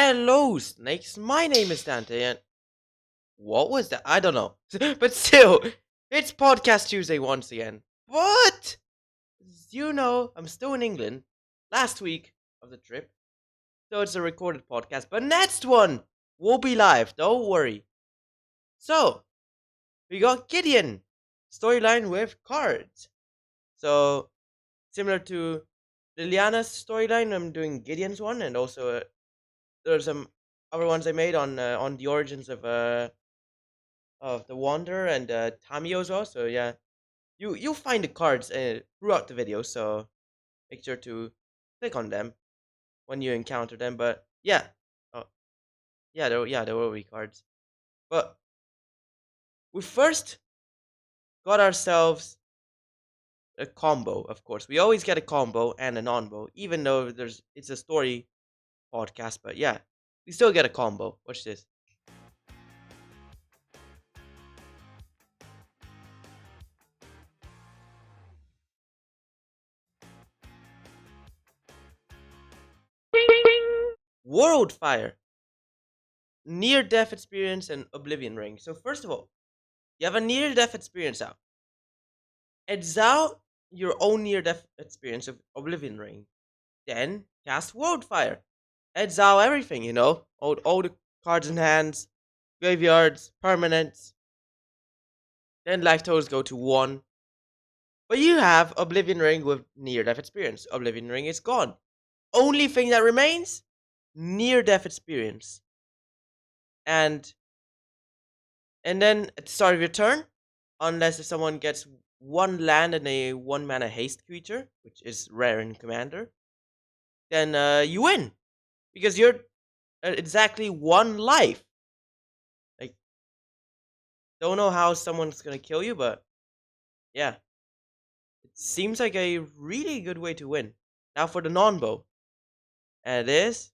Hello, snakes. My name is Dante, and what was that? I don't know. But still, it's Podcast Tuesday once again. But, as you know, I'm still in England. Last week of the trip. So it's a recorded podcast. But next one will be live. Don't worry. So, we got Gideon. Storyline with cards. So, similar to Liliana's storyline, I'm doing Gideon's one, and also there's some other ones I made on the origins of the Wanderer and Tamio as well. So yeah, you'll find the cards throughout the video. So make sure to click on them when you encounter them. But yeah, oh, there will be cards. But we first got ourselves a combo. Of course, we always get a combo and a non-bow, even though it's a story podcast. But yeah, we still get a combo. Watch this. World Fire, near death experience, and Oblivion Ring. So first of all, you have a near death experience out. Exile your own near death experience of Oblivion Ring. Then cast World Fire. Exile everything, all the cards in hands, graveyards, permanents. Then life totals go to 1. But you have Oblivion Ring with near death experience. Oblivion Ring is gone. Only thing that remains, near death experience. And then at the start of your turn, unless if someone gets 1 land and a 1 mana haste creature, which is rare in Commander, then you win. Because you're exactly 1 life. Like, don't know how someone's gonna kill you, but yeah. It seems like a really good way to win. Now for the Nonbow. And it is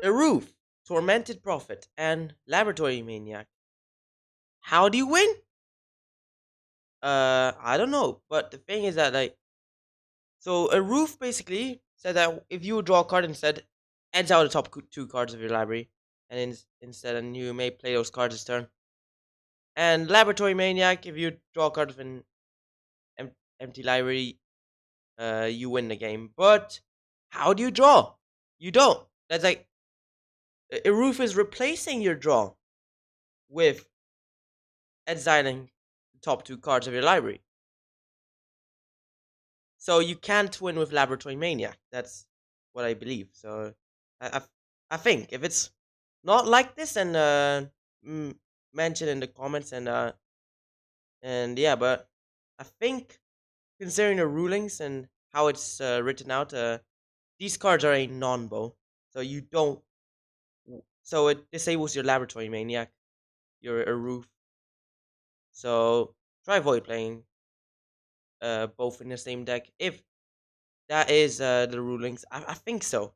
a Roof, Tormented Prophet, and Laboratory Maniac. How do you win? I don't know, but the thing is that so a Roof basically said that if you draw a card instead, ends out the top 2 cards of your library, and instead, and you may play those cards this turn. And Laboratory Maniac, if you draw a card with an empty library, you win the game. But how do you draw? You don't. That's like a Roof is replacing your draw with exiling the top 2 cards of your library. So you can't win with Laboratory Maniac. That's what I believe. So I think if it's not like this, then mention in the comments and yeah. But I think considering the rulings and how it's written out, these cards are a non-bow. So you don't. So it disables your Laboratory Maniac, your a Roof. So try avoid playing both in the same deck if that is the rulings. I think so,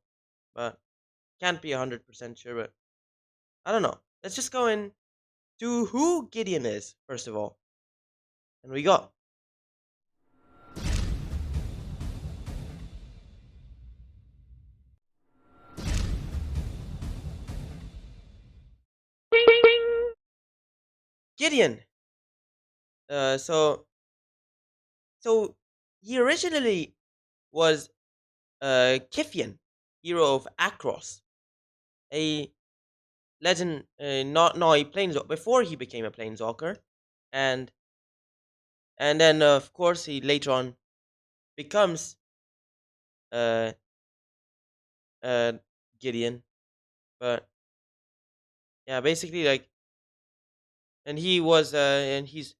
but can't be 100% sure. But I don't know. Let's just go in to who Gideon is first of all, and we got Gideon. So he originally was Kithian, hero of Akros, a legend. Not no, he planeswalker before he became a planeswalker, and then of course he later on becomes uh uh Gideon, but yeah, basically and he's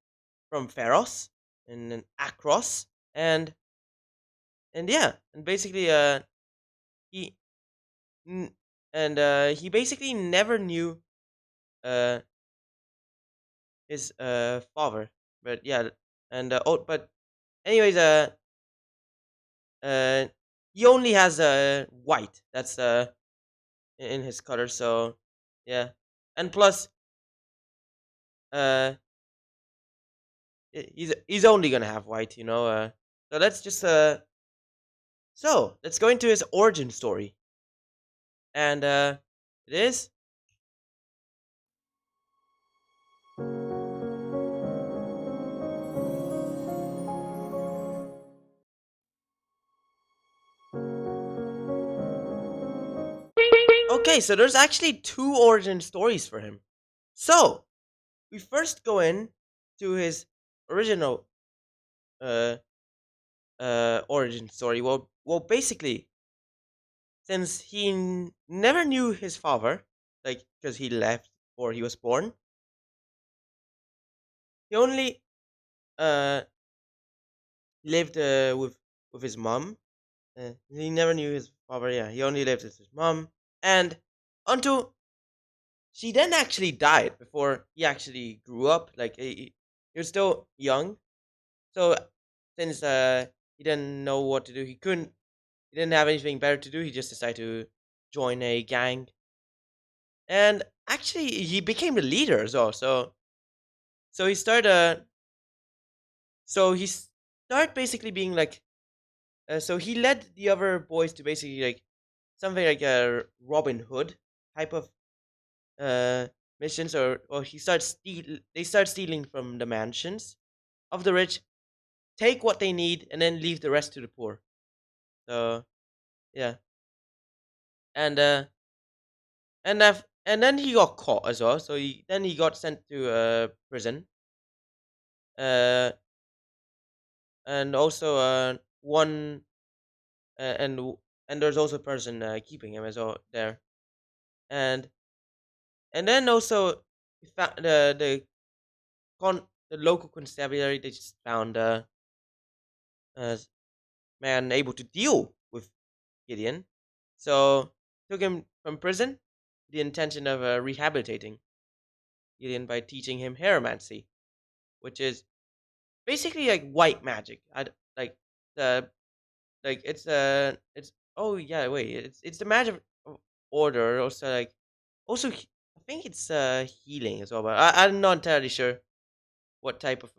from Pharos and Akros, and yeah, and basically he he basically never knew uh his father, but yeah, and but anyways, uh he only has white. That's in his color, so yeah. and plus, uh, he's only gonna have white, you know. So let's go into his origin story, and it is okay. So there's actually two origin stories for him. So we first go in to his original uh origin story. Basically, since never knew his father, like because he left or he was born, he only uh lived with his mom. He never knew his father. Yeah, he only lived with his mom, and until she then actually died before he actually grew up. Like he was still young, so since he didn't know what to do, he didn't have anything better to do. He just decided to join a gang, and actually he became the leader as well. So he started. So he started basically being like. So he led the other boys to basically like something like a Robin Hood type of uh missions, or they start stealing from the mansions of the rich, take what they need, and then leave the rest to the poor. So yeah, and and then he got caught as well. So he got sent to prison. Uh, and also one and and there's also a person keeping him as well there. And then also the local constabulary, they just found a man able to deal with Gideon, so took him from prison with the intention of rehabilitating Gideon by teaching him hieromancy, which is basically like white magic. Like the it's oh yeah, wait, it's the magic order. Also like I think it's healing as well, but I'm not entirely sure what type of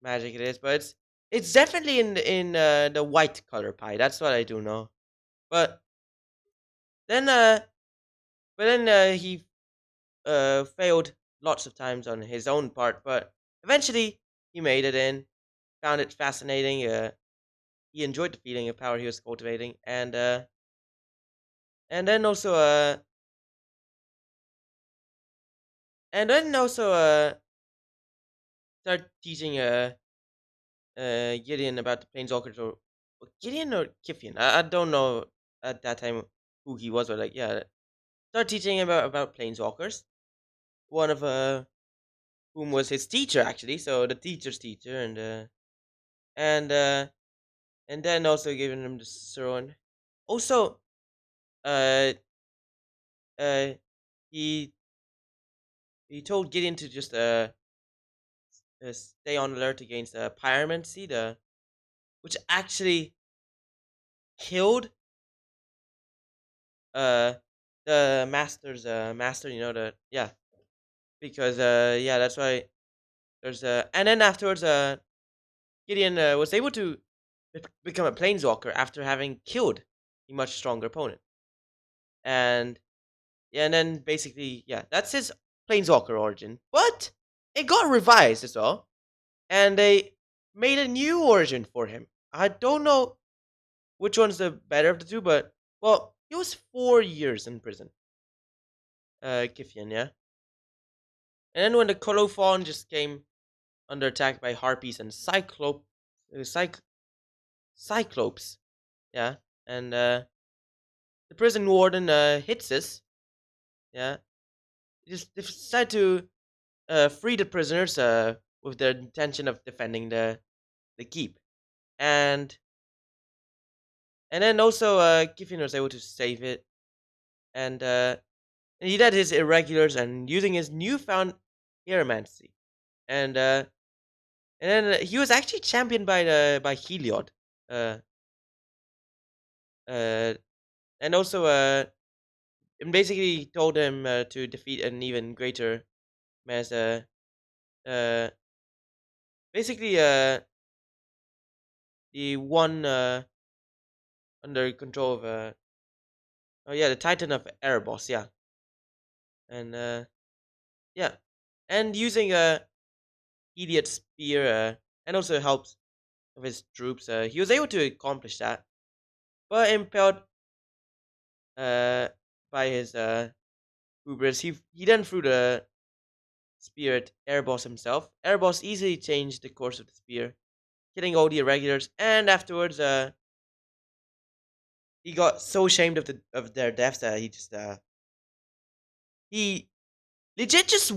magic it is, but it's definitely in the white color pie. That's what I do know. But then he failed lots of times on his own part, but eventually he made it in, found it fascinating. He enjoyed the feeling of power he was cultivating, and then also start teaching Gideon about the planeswalkers, or Gideon or Kifian. I don't know at that time who he was, but like yeah, start teaching him about planeswalkers. One of whom was his teacher actually, so the teacher's teacher, and uh, and then also giving him the throne. Also, uh, uh, he he told Gideon to just stay on alert against pyromancy, which actually killed uh the master's master. You know the yeah, because yeah, that's why there's and then afterwards Gideon was able to become a planeswalker after having killed a much stronger opponent, and yeah, and then basically yeah, that's his planeswalker origin. But it got revised as well, and they made a new origin for him. I don't know which one's the better of the two, but well, he was 4 years in prison, Kifian, yeah. And then when the Colophon just came under attack by harpies and cyclopes, yeah, and the prison warden hits us, yeah. They decide to free the prisoners with the intention of defending the keep, and then also Kifian was able to save it, and he did his irregulars and using his newfound hieromancy, and then he was actually championed by Heliod, uh, uh, and also and basically told him to defeat an even greater mess. Uh, basically, the one under control of oh yeah, the Titan of Erebos, yeah, and yeah, and using a idiot spear, and also helps of his troops. He was able to accomplish that, but impelled uh by his hubris, he then threw the spear at Erebos himself. Erebos easily changed the course of the spear, killing all the irregulars, and afterwards, he got so ashamed of their deaths that he legit just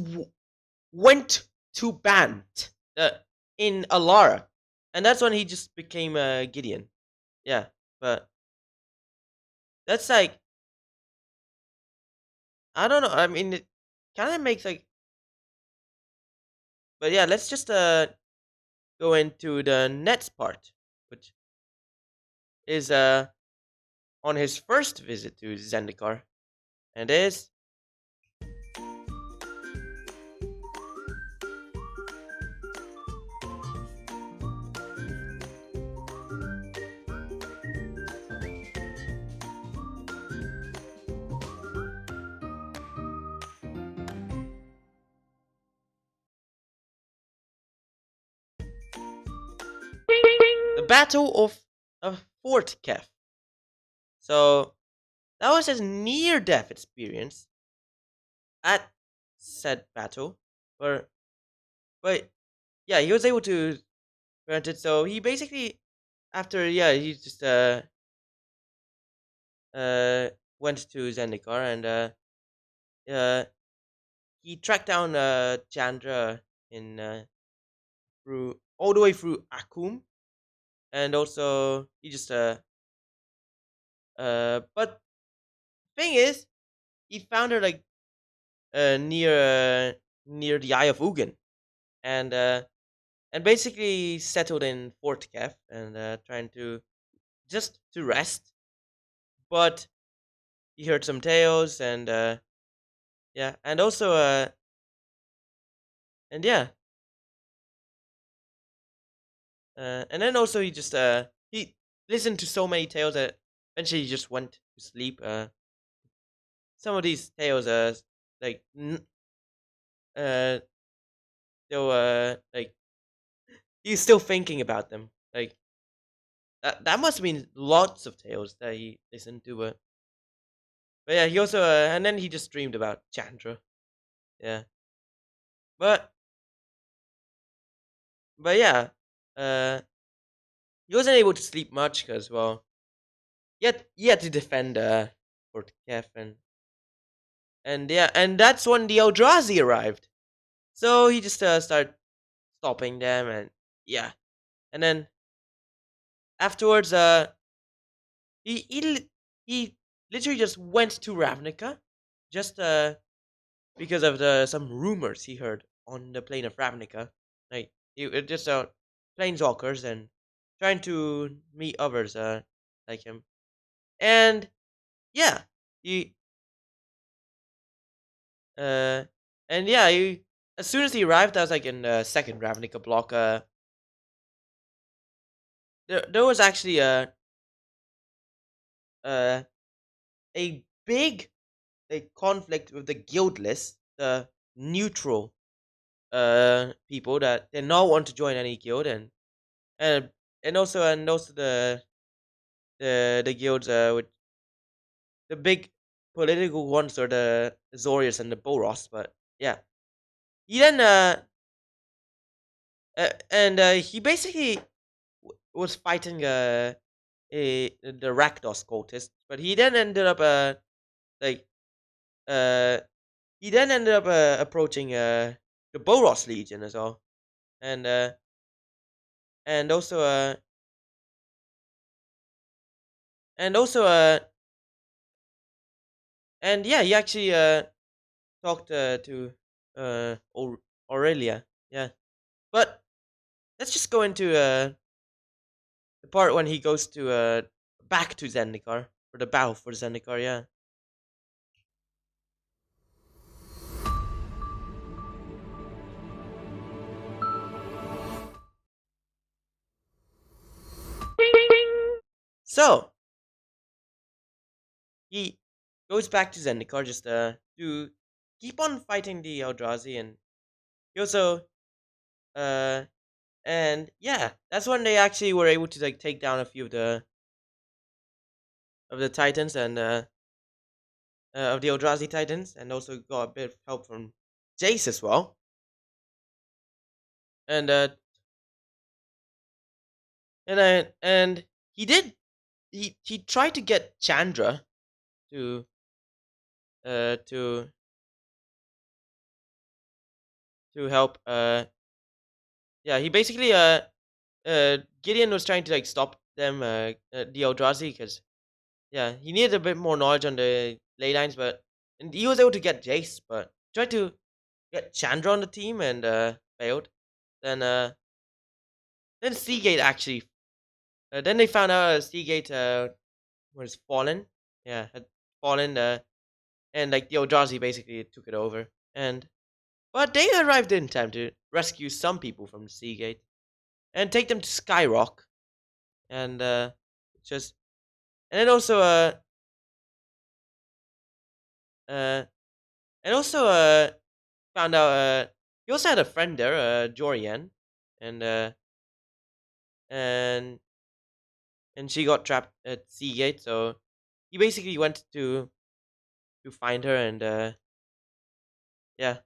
went to Bant uh, in Alara, and that's when he just became Gideon. Yeah, but that's like I don't know. I mean, it kind of makes like, but yeah, let's just go into the next part, which is on his first visit to Zendikar, and is the Battle of Fort Kef. So that was his near-death experience at said battle, where but yeah, he was able to prevent it. So he basically after he just uh went to Zendikar and uh he tracked down Chandra in through all the way through Akum, and also he just but thing is he found her like near the Eye of Ugin, and basically settled in Fort Kef and trying to just to rest, but he heard some tales and yeah, and also and yeah, and then also he listened to so many tales that eventually he just went to sleep. Some of these tales like uh still like he's still thinking about them. Like that must have been lots of tales that he listened to. But yeah, he also and then he just dreamed about Chandra. Yeah, but yeah, uh, he wasn't able to sleep much because yet he had to defend Fort Kef and yeah, and that's when the Eldrazi arrived. So he just started stopping them and yeah, and then afterwards he literally just went to Ravnica just because of the some rumors he heard on the plane of Ravnica. Like it just planeswalkers and trying to meet others like him. And yeah, he uh and yeah, he as soon as he arrived, I was like in the second Ravnica block. There was actually uh a big conflict with the guildless, the neutral people that did not want to join any guild, and also the guilds with the big political ones are the Zorius and the Boros. But yeah, he then and he basically was fighting the Rakdos cultist, but he then ended up like uh he then ended up approaching the Boros Legion as well, and and also and also and yeah, he actually talked to Aurelia. Yeah, but let's just go into the part when he goes to back to Zendikar for the battle for Zendikar. Yeah, So he goes back to Zendikar just to keep on fighting the Eldrazi, and he also uh and yeah, that's when they actually were able to like take down a few of the Titans and of the Eldrazi Titans, and also got a bit of help from Jace as well. And and he did he tried to get Chandra to uh to help yeah, he basically Gideon was trying to like stop them the Eldrazi, because yeah, he needed a bit more knowledge on the ley lines, but and he was able to get Jace, but tried to get Chandra on the team and failed. Then Seagate actually then they found out Seagate was fallen. Yeah, had fallen and like the Eldrazi basically took it over. And but they arrived in time to rescue some people from Seagate and take them to Skyrock. And just and then also uh and also found out he also had a friend there, Jorian, and and she got trapped at Seagate, so he basically went to find her and yeah,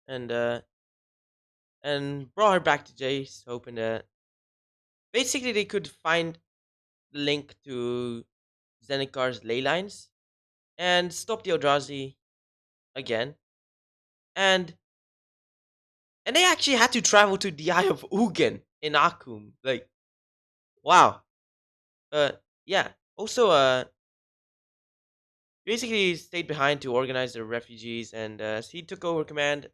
and brought her back to Jace, hoping that basically they could find the link to Zenikar's ley lines and stop the Eldrazi again. And they actually had to travel to the Eye of Ugin in Akum. Like, wow. Yeah. Also, basically stayed behind to organize the refugees, and he took over command,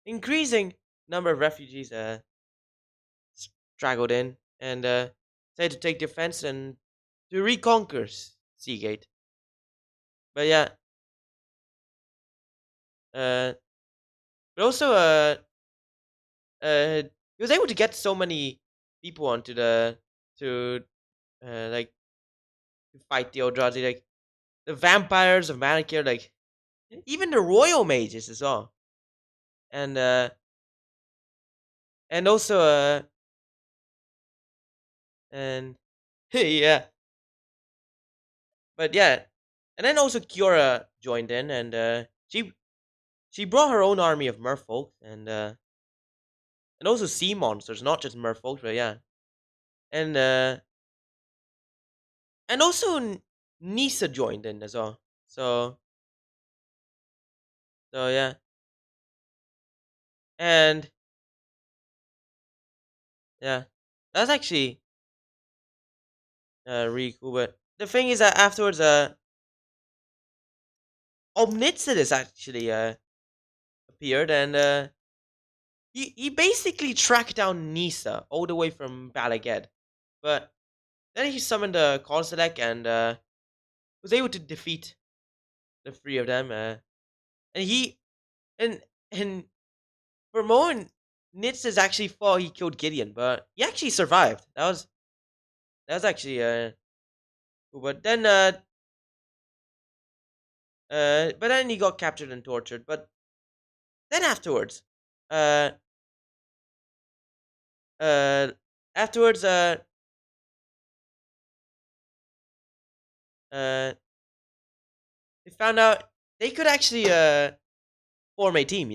increasing number of refugees straggled in, and decided to take defense and to reconquer Seagate. But yeah, uh, but also he was able to get so many people onto the to like to fight the Eldrazi, like the vampires of Manicure, like even the royal mages as well, and also and yeah, but yeah, and then also Kiora joined in, and she brought her own army of merfolk and also sea monsters, not just merfolk, but yeah, and also Nisa joined in as well. So yeah, and yeah, that's actually really cool. But the thing is that afterwards, Omnitsidis actually appeared, and he basically tracked down Nisa all the way from Balaged, but then he summoned the CODZ and was able to defeat the three of them. And he and and for a moment, Nitsis actually thought he killed Gideon, but he actually survived. That was actually cool. But then he got captured and tortured. But then afterwards, uh, uh, afterwards, uh, they found out they could actually form a team.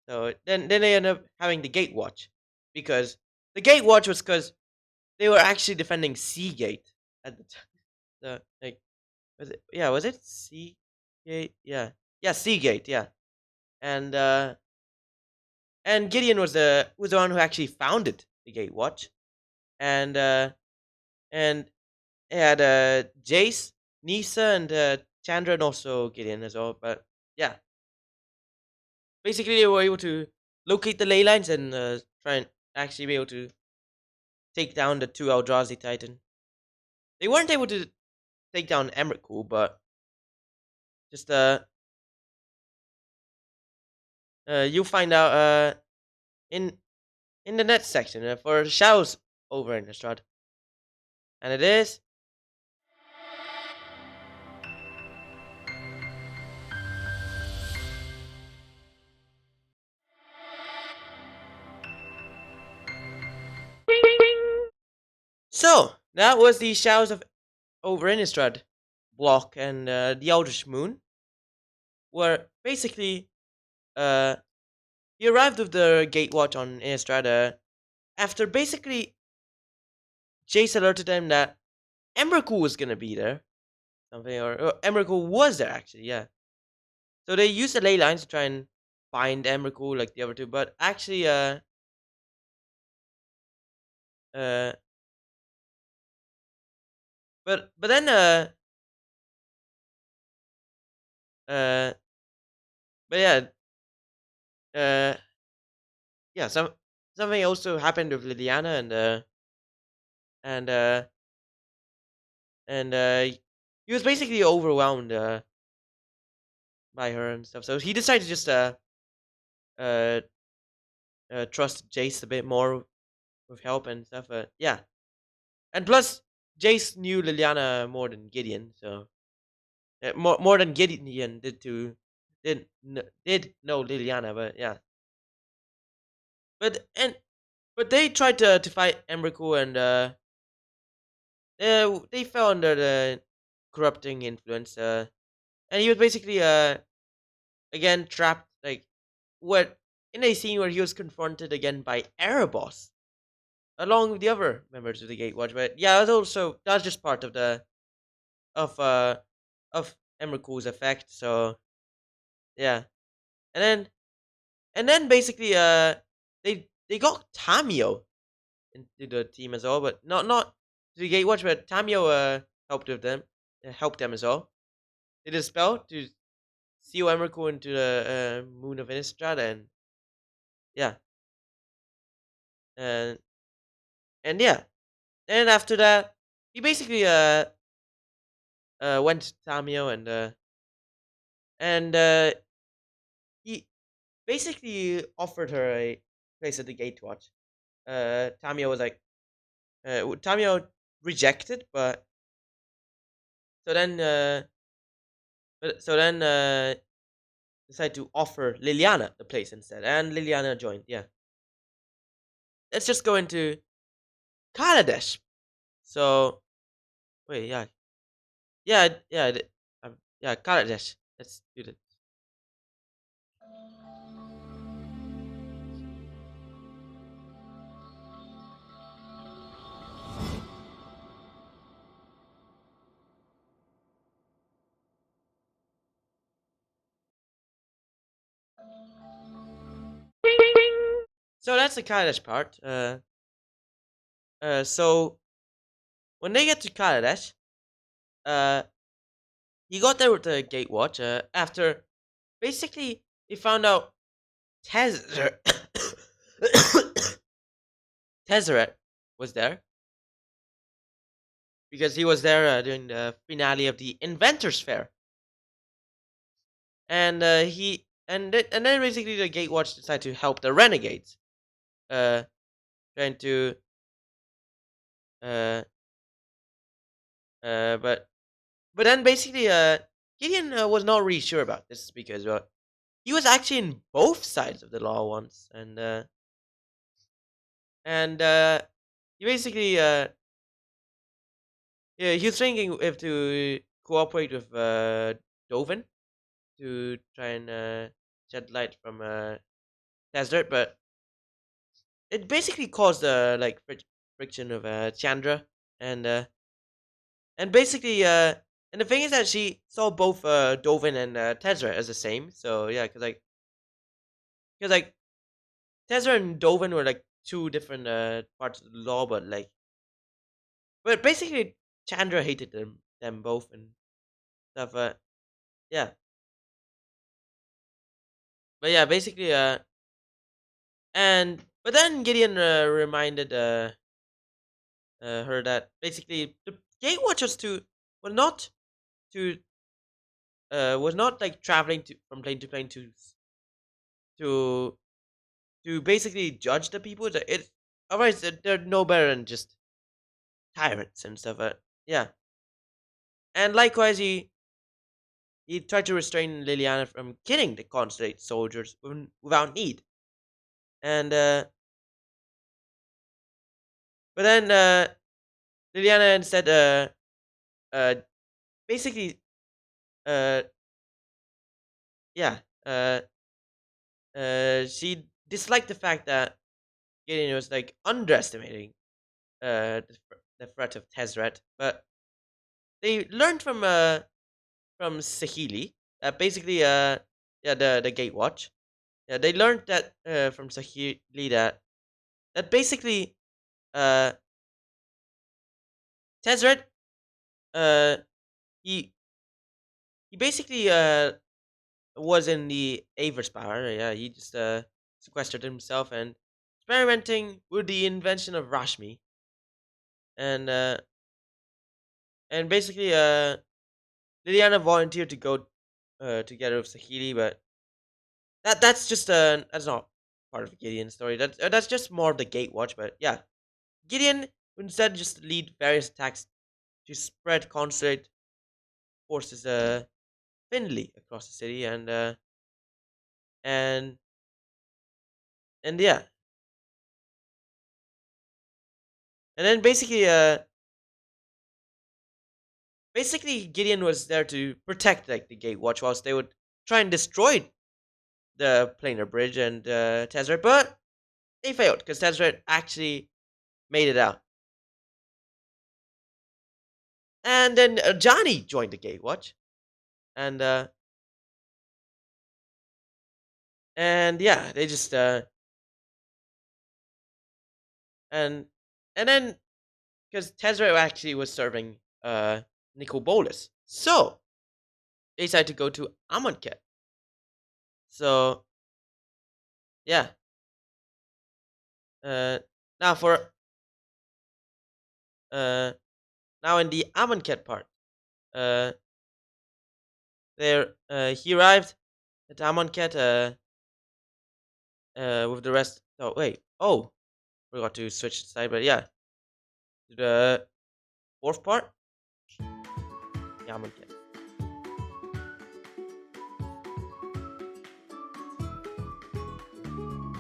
So then they ended up having the Gatewatch, because the Gatewatch was because they were actually defending Seagate at the time. So, like, was it Seagate? Yeah, Seagate. Yeah, and Gideon was the one who actually founded the Gatewatch, and and it had Jace, Nisa, and Chandra, and also Gideon as well. But yeah, basically they were able to locate the ley lines and try and actually be able to take down the two Eldrazi Titan. They weren't able to take down Emrakul, but just you'll find out in the next section for Shadows over Innistrad, and it is. So that was the Shadows of over Innistrad block, and the Eldritch Moon, where basically uh he arrived with the Gatewatch on Innistrad after basically Jace alerted him that Emrakul was gonna be there, something, or Emrakul was there actually, yeah. So they used the ley lines to try and find Emrakul like the other two, but actually uh but then uh but yeah uh yeah something also happened with Liliana, and uh and he was basically overwhelmed by her and stuff. So he decided to just uh trust Jace a bit more with help and stuff. Yeah, and plus Jace knew Liliana more than Gideon, so more than Gideon did know Liliana, but yeah. But they tried to fight Emrakul, and they fell under the corrupting influence. And he was basically again trapped, like what in a scene where he was confronted again by Erebos along with the other members of the Gatewatch. But yeah, that's just part of the of uh of Emrakul's effect. So yeah, and then basically they got Tamio into the team as well, but not to the Gatewatch, but Tamio helped them as well. They did a spell to seal Emrakul into the Moon of Innistrad, and yeah, and yeah, and after that, he basically went to Tamio, and he basically offered her a place at the Gatewatch. Tamio was like, Tamio rejected, but so then, decided to offer Liliana the place instead, and Liliana joined. Yeah, let's just go into Kaladesh. So wait, yeah, Kaladesh. Let's do this. So that's the Kaladesh part. So when they get to Kaladesh, uh, he got there with the Gatewatch. After basically he found out Tezzeret Tezzeret was there because he was there during the finale of the Inventors Fair, and and then basically the Gatewatch decided to help the Renegades, uh, trying to uh but then basically Gideon was not really sure about this because he was actually in both sides of the law once, and he basically yeah, he was thinking if to cooperate with Dovin to try and shed light from Desert, but it basically caused like friction of Chandra, and basically and the thing is that she saw both Dovin and Tezzeret as the same. So yeah, because like Tezzeret and Dovin were like two different parts of the law, but basically Chandra hated them both and stuff. Yeah, but yeah, basically and but then Gideon reminded her that basically the Gatewatchers to were not to was not like traveling from plane to plane to to basically judge the people. otherwise they're no better than just tyrants and stuff. Yeah, and likewise he tried to restrain Liliana from killing the constate soldiers without need, and but then Liliana instead uh basically uh yeah uh she disliked the fact that Gideon was like underestimating the threat of Tezzeret, but they learned from Sahili basically yeah the Gatewatch. Yeah, they learned that from Sahili that basically uh Tezzeret uh he he basically was in the Aver's power. Yeah, he just sequestered himself and experimenting with the invention of Rashmi and basically Liliana volunteered to go together with Sahili, but that's not part of Gideon's story. That's just more of the Gatewatch. But yeah, Gideon instead just lead various attacks to spread concentrate forces thinly across the city and and yeah, and then basically Gideon was there to protect like the Gatewatch whilst they would try and destroy the planar bridge and Tezzeret, but they failed because Tezzeret actually made it out. And then Johnny joined the Gatewatch, and yeah, they just and and then because Tezzeret actually was serving Nicol Bolas, so they decided to go to Amonkhet. So yeah, uh, now for uh, now in the Amonkhet part, uh, there he arrived at Amonkhet with the rest. Oh wait, oh, forgot to switch the side, but yeah, to the fourth part, the Amonkhet.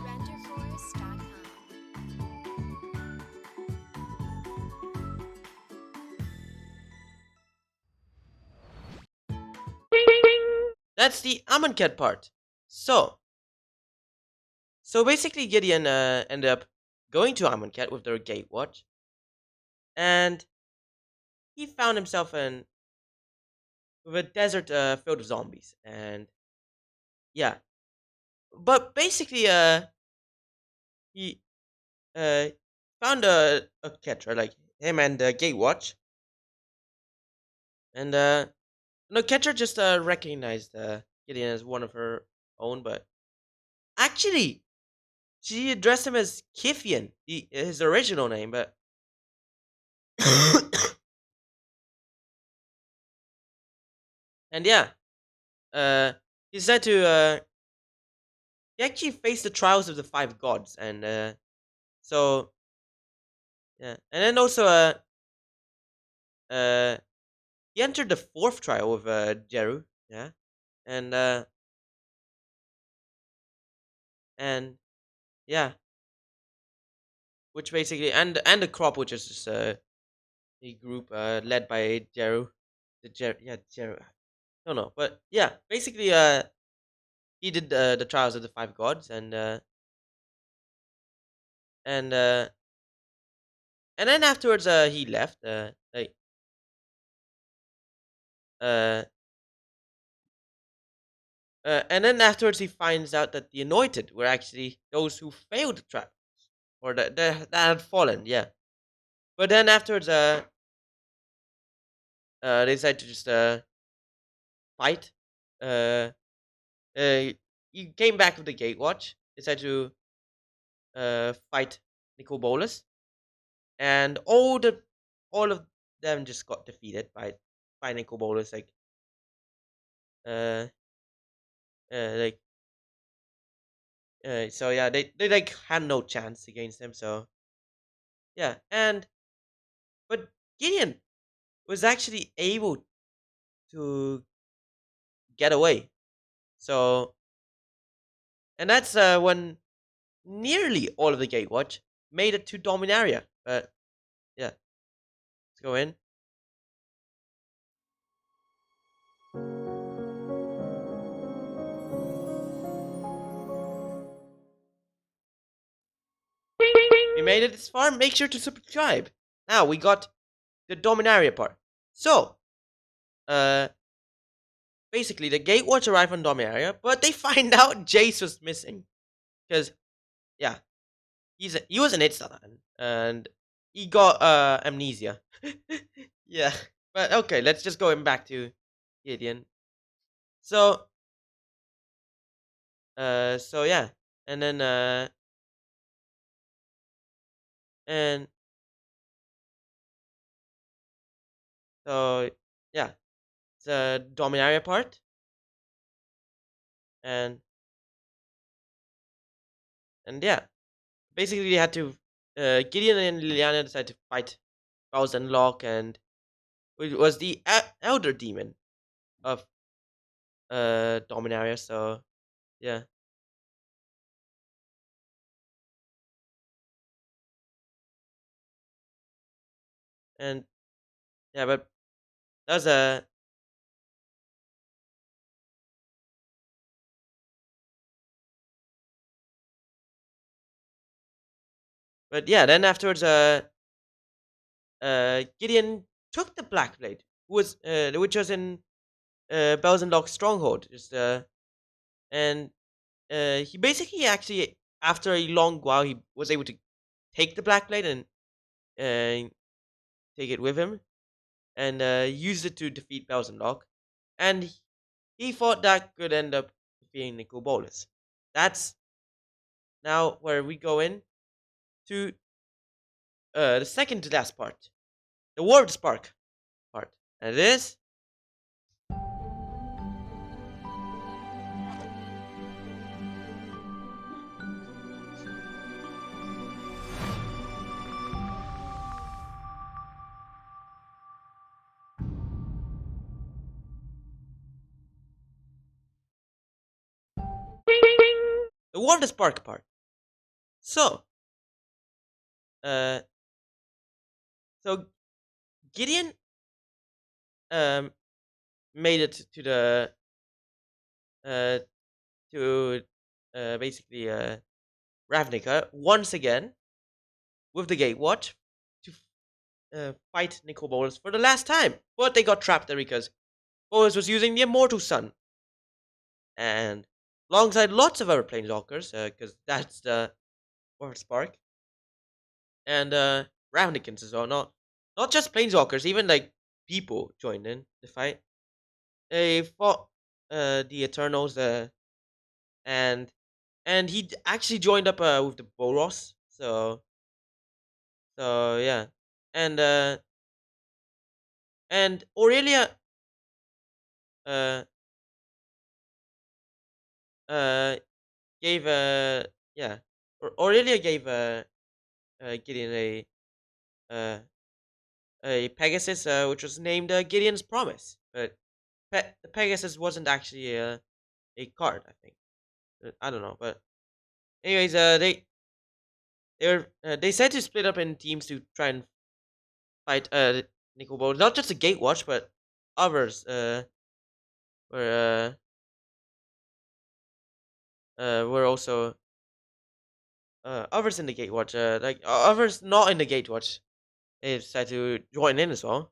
RenderForce.com. That's the Amonkhet part. So basically, Gideon ended up going to Amonkhet with their Gatewatch, and he found himself in with a desert filled with zombies, and yeah. But basically, he uh found a Ketra like him and Gatewatch, and no Ketra just recognized Gideon as one of her own, but actually she addressed him as Kifian, his original name, but and yeah, he said to he actually faced the trials of the five gods, and so yeah, and then also uh he entered the fourth trial with Jeru, yeah, and and yeah, which basically and the crop, which is just a group led by Jeru, yeah Jeru, I don't know, but yeah, basically he did the trials of the five gods, and uh and then afterwards he left like uh and then afterwards he finds out that the anointed were actually those who failed the trial or that had fallen, yeah. But then afterwards they decided to just fight. uh he came back with the Gatewatch, decided to fight Nicol Bolas, and all of them just got defeated by Nicol Bolas, uh like so yeah, they like had no chance against him. So yeah, and but Gideon was actually able to get away. So, and that's when nearly all of the Gatewatch made it to Dominaria. But yeah, let's go in. If you made it this far, make sure to subscribe. Now we got the Dominaria part. So, uh, basically the Gatewatch arrived on Dominaria, but they find out Jace was missing because yeah, he was an Itzalan and he got amnesia. Yeah, but okay, let's just go back to Gideon. So so yeah, and then and so yeah, the Dominaria part, and yeah, basically they had to Gideon and Liliana decided to fight Bowser and Locke, and it was the elder demon of Dominaria. So yeah, and yeah, but that was a but yeah. Then afterwards, Gideon took the Black Blade, which was in Bowser and Locke's stronghold, just and he basically actually after a long while he was able to take the Black Blade and uh, take it with him and use it to defeat Bowser and Locke, and he thought that could end up defeating Nicol Bolas. That's now where we go in to the second to last part, the Word Spark part, and this the Word Spark part. So, uh, so Gideon um made it to the uh to basically Ravnica once again with the Gatewatch to fight Nicol Bolas for the last time, but they got trapped there because Bolas was using the Immortal Sun, and alongside lots of other Planeswalkers, because that's the Word Spark, and Ravnicans as well. Not just Planeswalkers, even like people joined in the fight. They fought the Eternals, and he actually joined up with the Boros. So yeah, and Aurelia uh uh gave yeah Aurelia gave Gideon uh a Pegasus which was named Gideon's Promise, but the Pegasus wasn't actually a card, I think. I don't know, but anyways, they said to split up in teams to try and fight Nicol Bolas. Not just the Gatewatch, but others were were also others in the Gatewatch, like others not in the Gatewatch. They decided to join in as well. Of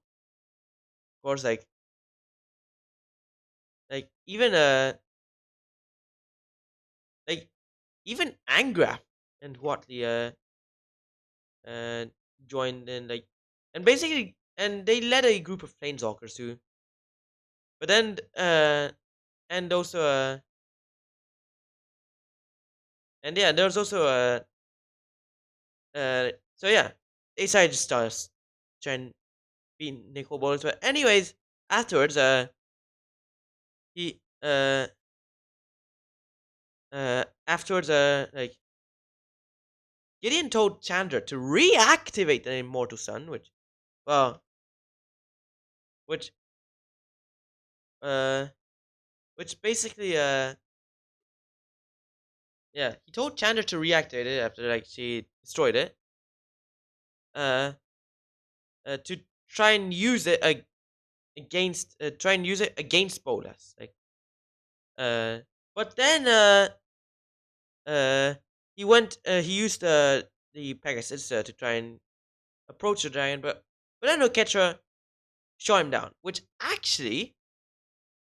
course, even like even Angrath and Watley uh joined in, like, and basically and they led a group of planeswalkers too. But then and also and yeah, there's also so yeah, they decided to start try and beat Nicol Bolas. But anyways, afterwards he afterwards like Gideon told Chandra to reactivate the Immortal Sun, well, which, uh, which basically, yeah, he told Chandra to reactivate it after like she destroyed it, uh, to try and use it against Bolas, like, but then, he used the Pegasus to try and approach the dragon, but then Oketra shot him down, which actually,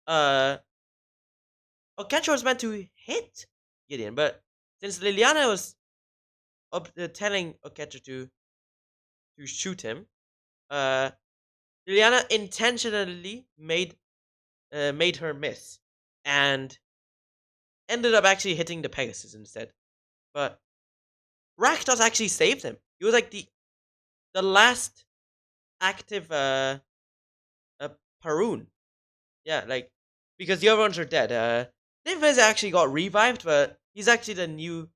uh, Oketra was meant to hit Gideon, but since Liliana was telling Oketra to shoot him, uh, Liliana intentionally made her miss and ended up actually hitting the Pegasus instead. But Rakdos actually saved him. He was like the last active Parun. Yeah, like, because the other ones are dead. Nivez actually got revived, but he's actually the new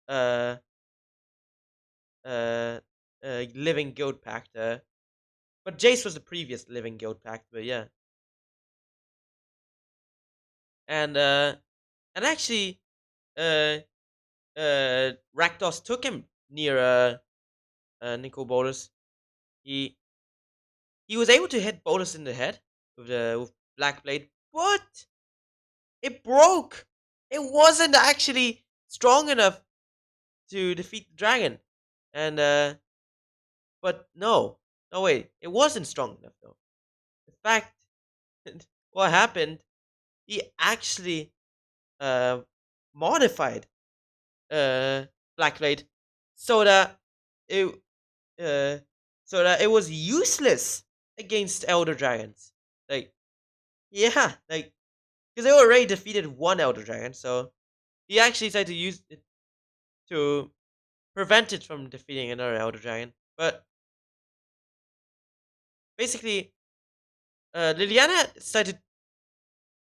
uh uh living guild pact. But Jace was the previous living guild pact. But yeah, and actually, uh Rakdos took him near Nico Bolus. He was able to hit Bolus in the head with Black Blade, but it broke. It wasn't actually strong enough to defeat the dragon. And but no wait, it wasn't strong enough though. In fact, what happened? He actually uh modified Black Blade so that it it was useless against Elder Dragons. Like, yeah, like, because they already defeated one Elder Dragon, so he actually tried to use it to prevent it from defeating another Elder Dragon. But basically, Liliana decided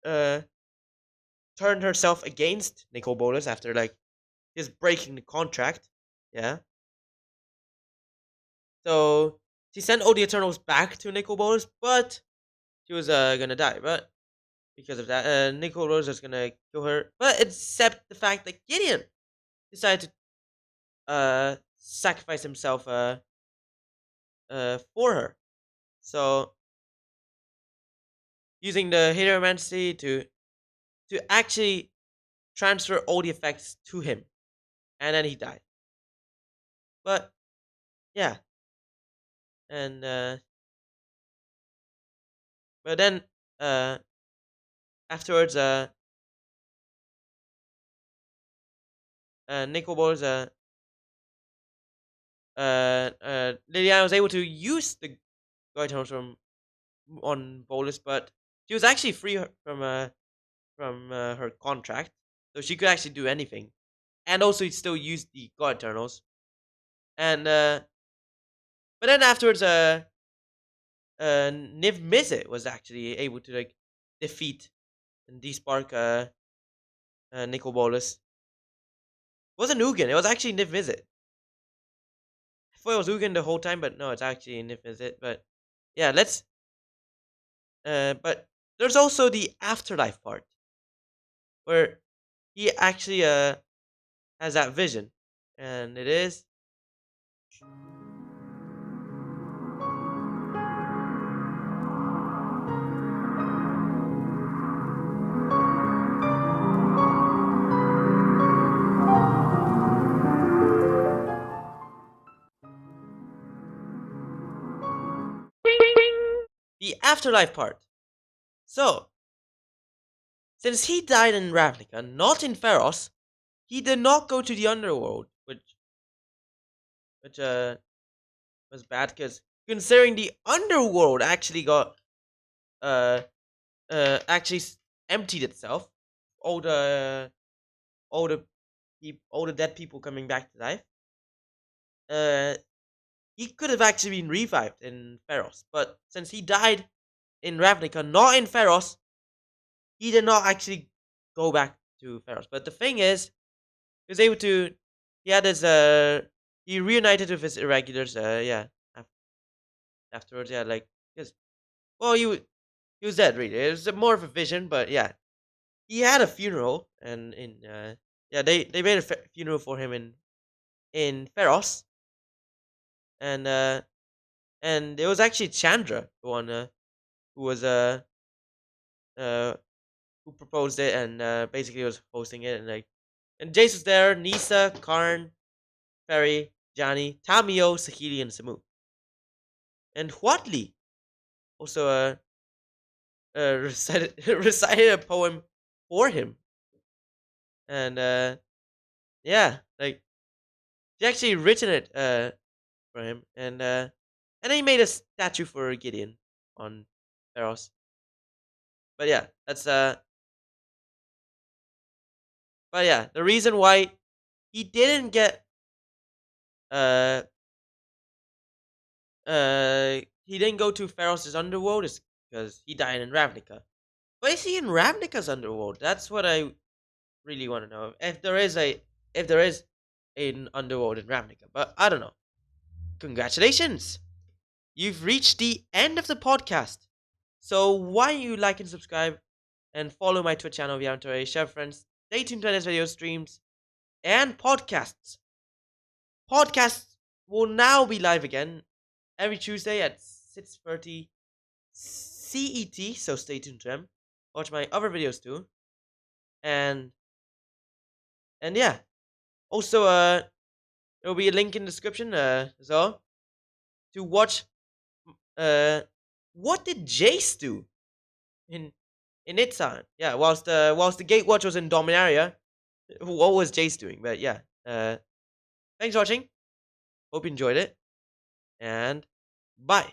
to turn herself against Nicol Bolas after like his breaking the contract. Yeah. So she sent all the Eternals back to Nicol Bolas, but she was gonna die. But because of that, Nicol Bolas was gonna kill her. But except the fact that Gideon decided to sacrifice himself for her. So using the Hieromancy to actually transfer all the effects to him, and then he died. But yeah, and but then uh, afterwards, Nicobol's Liliana was able to use the Goitons from on Bolus, but she was actually free from her contract, so she could actually do anything, and also still use the God Eternals. And but then afterwards, Niv Mizzet was actually able to like defeat and despark Nicol Bolas. It wasn't Ugin, it was actually Niv Mizzet. I thought it was Ugin the whole time, but no, it's actually Niv Mizzet. But yeah, let's but there's also the afterlife part where he actually has that vision, and it is the afterlife part. So, since he died in Ravnica, not in Pharos, he did not go to the underworld, which was bad because considering the underworld actually got uh actually emptied itself, all the all the all the dead people coming back to life. Uh, he could have actually been revived in Pharos, but since he died in Ravnica, not in Pharos, he did not actually go back to Pharos. But the thing is, he was able to he had his he reunited with his irregulars. Afterwards, yeah, like because well, he was dead really. It was more of a vision, but yeah, he had a funeral, and in yeah, they made a funeral for him in Pharos, and and it was actually Chandra, the one who was uh who proposed it, and basically was hosting it, and like and Jace was there, Nisa, Karn, Ferry, Johnny, Tamio, Sahili, and Samu, and Huatli also recited a poem for him, and yeah, like she actually written it for him, and then he made a statue for Gideon on Eros. But yeah, that's but yeah, the reason why he didn't get uh he didn't go to Pharos' underworld is because he died in Ravnica. But is he in Ravnica's underworld? That's what I really want to know. If there is an underworld in Ravnica, but I don't know. Congratulations! You've reached the end of the podcast. So why don't you like and subscribe and follow my Twitch channel if you haven't already. Share with friends. Stay tuned to this video streams and podcasts. Podcasts will now be live again every Tuesday at 6:30 CET. So stay tuned to them. Watch my other videos too. And yeah. Also there will be a link in the description as well to watch what did Jace do in its time. Yeah, whilst the Gatewatch was in Dominaria, what was Jace doing? But yeah, thanks for watching. Hope you enjoyed it, and bye.